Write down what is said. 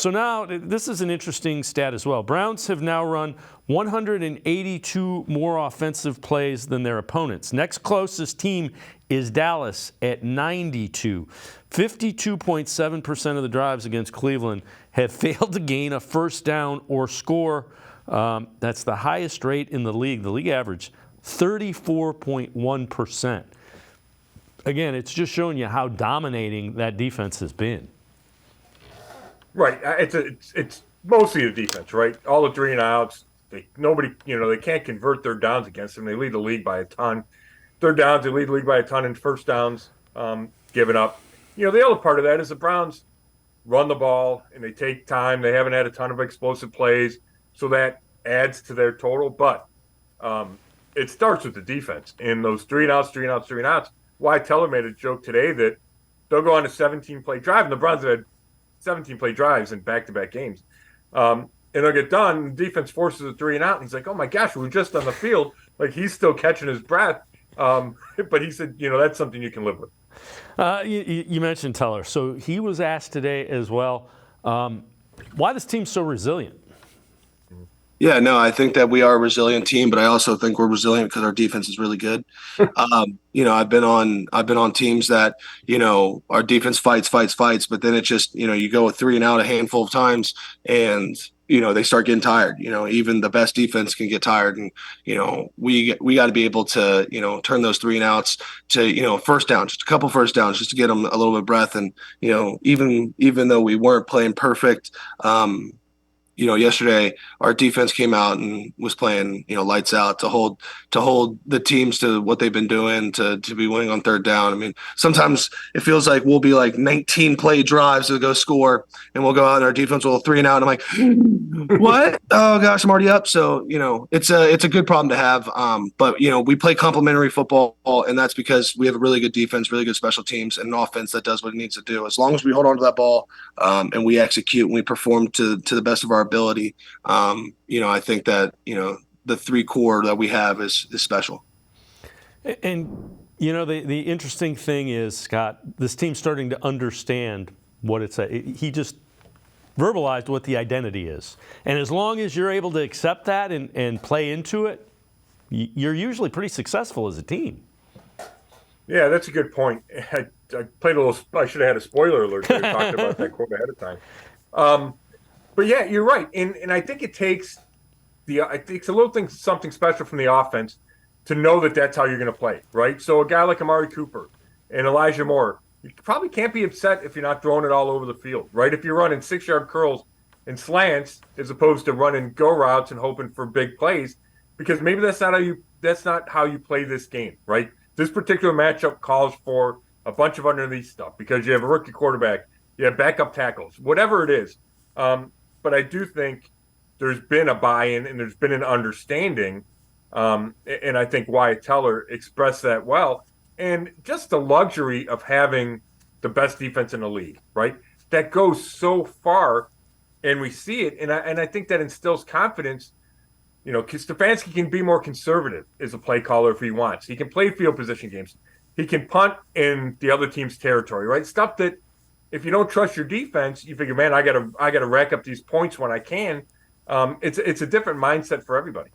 So now this is an interesting stat as well. Browns have now run 182 more offensive plays than their opponents. Next closest team is Dallas at 92. 52.7% of the drives against Cleveland have failed to gain a first down or score. That's the highest rate in the league. The league average, 34.1%. Again, it's just showing you how dominating that defense has been. Right. It's mostly the defense, right? All the 3 and outs. They can't convert third downs against them. They lead the league by a ton. Third downs, they lead the league by a ton, and first downs given up. The other part of that is the Browns run the ball and they take time. They haven't had a ton of explosive plays, so that adds to their total. But it starts with the defense. In those 3 and outs. Wyatt Teller made a joke today that they'll go on a 17-play drive, and the Browns have had 17-play drives in back-to-back games. And they'll get done, the defense forces a 3 and out, and he's like, oh my gosh, we're just on the field. Like, he's still catching his breath. But he said, that's something you can live with. You mentioned Teller. So he was asked today as well, why this team's so resilient? Yeah, no, I think that we are a resilient team, but I also think we're resilient because our defense is really good. I've been on teams that, our defense fights, but then it just, you go with 3 and out a handful of times and, they start getting tired. Even the best defense can get tired, and, we got to be able to, turn those 3 and outs to, first down, just a couple first downs, just to get them a little bit of breath. And, even though we weren't playing perfect, yesterday our defense came out and was playing, lights out to hold the teams to what they've been doing to be winning on third down. I mean, sometimes it feels like we'll be like 19 play drives to go score, and we'll go out and our defense will 3 and out. And I'm like, what? Oh gosh, I'm already up. So, it's a good problem to have. But we play complementary football, and that's because we have a really good defense, really good special teams, and an offense that does what it needs to do. As long as we hold on to that ball, and we execute and we perform to the best of our ability, I think that the 3 core that we have is special. And the interesting thing is, Scott, this team's starting to understand what it's. He just verbalized what the identity is, and as long as you're able to accept that and play into it, you're usually pretty successful as a team. Yeah, that's a good point. I played a little. I should have had a spoiler alert there talking about that quote ahead of time. But yeah, you're right, and I think it takes a little thing, something special from the offense to know that that's how you're going to play, right? So a guy like Amari Cooper and Elijah Moore, you probably can't be upset if you're not throwing it all over the field, right? If you're running 6-yard curls and slants as opposed to running go routes and hoping for big plays, because maybe that's not how you play this game, right? This particular matchup calls for a bunch of underneath stuff because you have a rookie quarterback, you have backup tackles, whatever it is. But I do think there's been a buy-in and there's been an understanding, and I think Wyatt Teller expressed that well. And just the luxury of having the best defense in the league, right? That goes so far, and we see it, and I think that instills confidence. Stefanski can be more conservative as a play caller if he wants. He can play field position games. He can punt in the other team's territory, right? Stuff that if you don't trust your defense, you figure, man, I gotta rack up these points when I can. It's a different mindset for everybody.